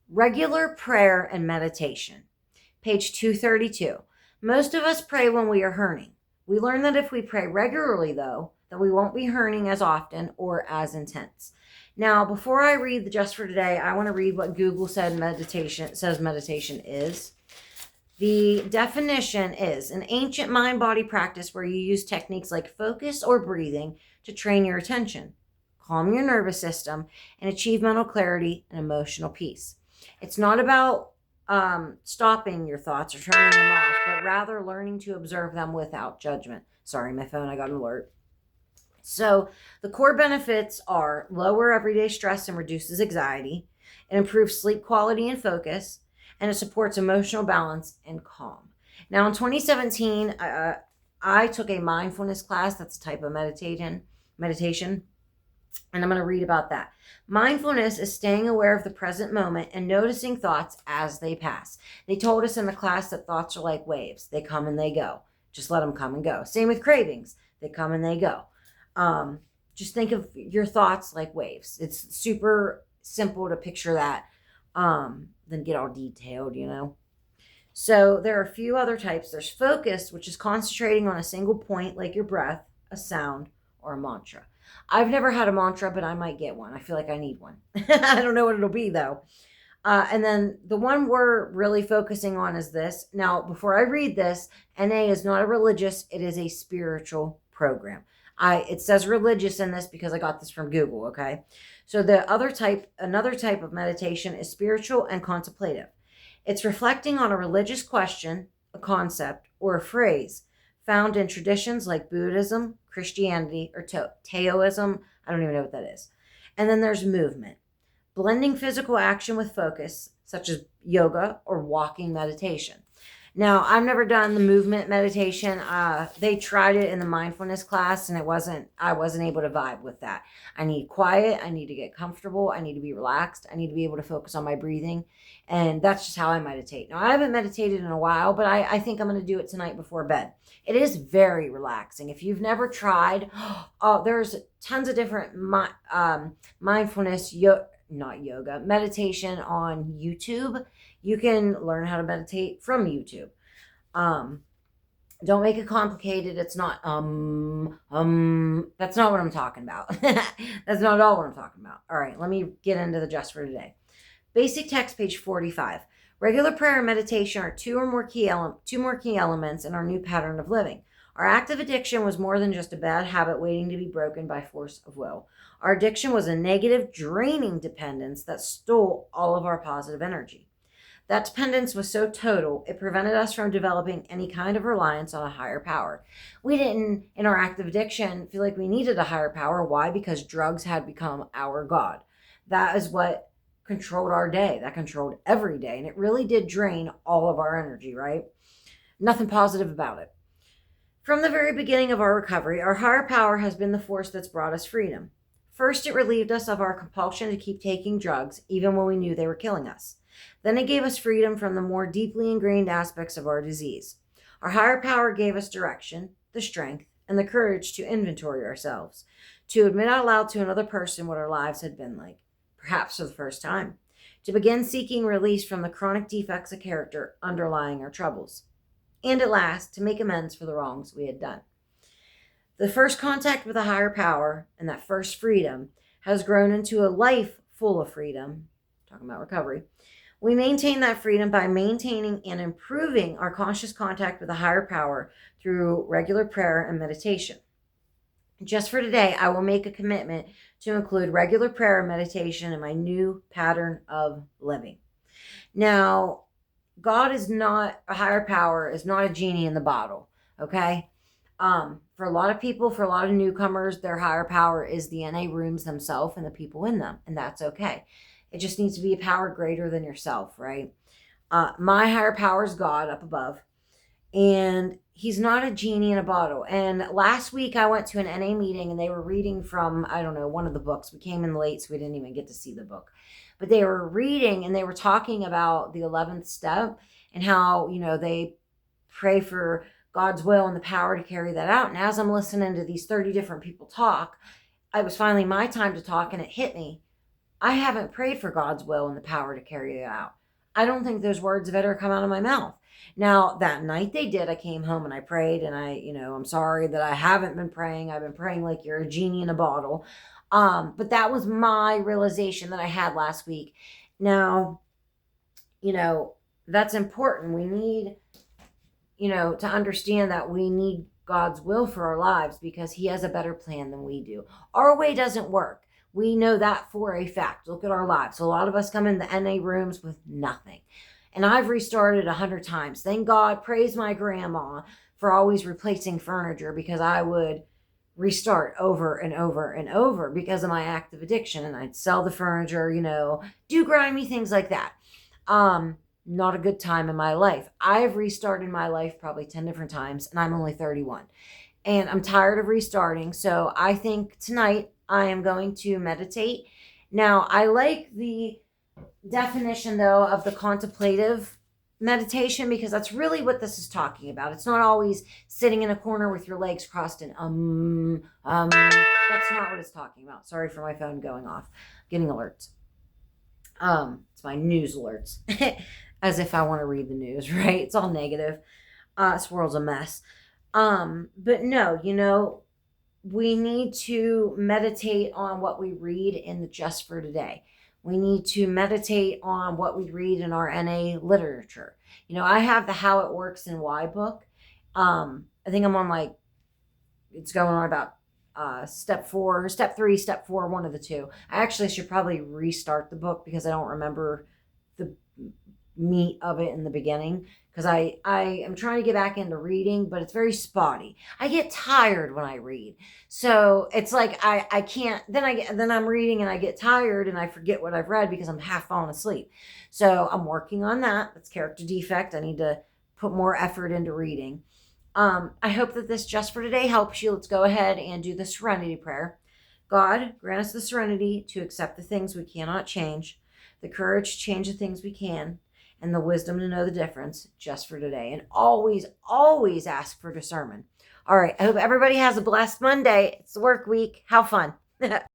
Regular prayer and meditation. Page 232. Most of us pray when we are hurting. We learn that if we pray regularly, though, that we won't be hurting as often or as intense. Now, before I read the Just for Today, I want to read what Google says meditation is. The definition is an ancient mind-body practice where you use techniques like focus or breathing to train your attention, calm your nervous system, and achieve mental clarity and emotional peace. It's not about stopping your thoughts or turning them off, but rather learning to observe them without judgment. Sorry, my phone, I got an alert. So the core benefits are lower everyday stress and reduces anxiety. It improves sleep quality and focus, and it supports emotional balance and calm. Now, in 2017, I took a mindfulness class. That's a type of meditation, and I'm going to read about that. Mindfulness is staying aware of the present moment and noticing thoughts as they pass. They told us in the class that thoughts are like waves. They come and they go. Just let them come and go. Same with cravings. They come and they go. Just think of your thoughts like waves. It's super simple to picture that, then get all detailed, So there are a few other types. There's focused, which is concentrating on a single point like your breath, a sound, or a mantra. I've never had a mantra, but I might get one. I feel like I need one. I don't know what it'll be, though. And then the one we're really focusing on is this. Now, before I read this, NA is not a religious, it is a spiritual program. It says religious in this because I got this from Google, okay? So another type of meditation is spiritual and contemplative. It's reflecting on a religious question, a concept, or a phrase found in traditions like Buddhism, Christianity, or Taoism. I don't even know what that is. And then there's movement, blending physical action with focus, such as yoga or walking meditation. Now, I've never done the movement meditation. They tried it in the mindfulness class, and I wasn't able to vibe with that. I need quiet. I need to get comfortable. I need to be relaxed. I need to be able to focus on my breathing. And that's just how I meditate. Now, I haven't meditated in a while, but I think I'm going to do it tonight before bed. It is very relaxing. If you've never tried, there's tons of different mindfulness, meditation on YouTube. You can learn how to meditate from YouTube. Don't make it complicated. It's not, that's not what I'm talking about. That's not all what I'm talking about. All right, let me get into the Just for Today. Basic text, page 45. Regular prayer and meditation are two more key elements in our new pattern of living. Our active addiction was more than just a bad habit waiting to be broken by force of will. Our addiction was a negative, draining dependence that stole all of our positive energy. That dependence was so total, it prevented us from developing any kind of reliance on a higher power. We didn't, in our active addiction, feel like we needed a higher power. Why? Because drugs had become our God. That is what controlled our day. That controlled every day. And it really did drain all of our energy, right? Nothing positive about it. From the very beginning of our recovery, our higher power has been the force that's brought us freedom. First, it relieved us of our compulsion to keep taking drugs, even when we knew they were killing us. Then it gave us freedom from the more deeply ingrained aspects of our disease. Our higher power gave us direction, the strength, and the courage to inventory ourselves, to admit out loud to another person what our lives had been like, perhaps for the first time, to begin seeking release from the chronic defects of character underlying our troubles, and at last, to make amends for the wrongs we had done. The first contact with a higher power and that first freedom has grown into a life full of freedom, talking about recovery. We maintain that freedom by maintaining and improving our conscious contact with a higher power through regular prayer and meditation. Just for today, I will make a commitment to include regular prayer and meditation in my new pattern of living. Now, God is not a higher power, is not a genie in the bottle, okay? For a lot of people, for a lot of newcomers, their higher power is the NA rooms themselves and the people in them, and that's okay. It just needs to be a power greater than yourself, right? My higher power is God up above, and he's not a genie in a bottle. And last week I went to an NA meeting, and they were reading from, I don't know, one of the books. We came in late, so we didn't even get to see the book. But they were reading, and they were talking about the 11th step and how, they pray for God's will and the power to carry that out. And as I'm listening to these 30 different people talk, it was finally my time to talk, and it hit me. I haven't prayed for God's will and the power to carry it out. I don't think those words have ever come out of my mouth. Now, that night they did. I came home and I prayed, and I'm sorry that I haven't been praying. I've been praying like you're a genie in a bottle. But that was my realization that I had last week. Now, that's important. We need, to understand that we need God's will for our lives because he has a better plan than we do. Our way doesn't work. We know that for a fact. Look at our lives. A lot of us come in the NA rooms with nothing. And I've restarted 100 times. Thank God, praise my grandma for always replacing furniture, because I would restart over and over and over because of my active addiction. And I'd sell the furniture, do grimy things like that. Not a good time in my life. I've restarted my life probably 10 different times, and I'm only 31. And I'm tired of restarting. So I think tonight I am going to meditate. Now, I like the definition, though, of the contemplative meditation, because that's really what this is talking about. It's not always sitting in a corner with your legs crossed and that's not what it's talking about. Sorry for my phone going off, getting alerts. It's my news alerts. As if I want to read the news, right? It's all negative. This world's a mess. But no, we need to meditate on what we read in the Just for Today. We need to meditate on what we read in our NA literature. I have the How It Works and Why book. I think I'm on it's going on about step 3, step 4, one of the two. I actually should probably restart the book because I don't remember the meat of it in the beginning, because I am trying to get back into reading, but it's very spotty. I get tired when I read. So it's like I can't, then I'm reading and I get tired and I forget what I've read because I'm half falling asleep. So I'm working on that. That's character defect. I need to put more effort into reading. I hope that this Just for Today helps you. Let's go ahead and do the serenity prayer. God, grant us the serenity to accept the things we cannot change, the courage to change the things we can, and the wisdom to know the difference just for today. And always, always ask for discernment. All right. I hope everybody has a blessed Monday. It's the work week. Have fun.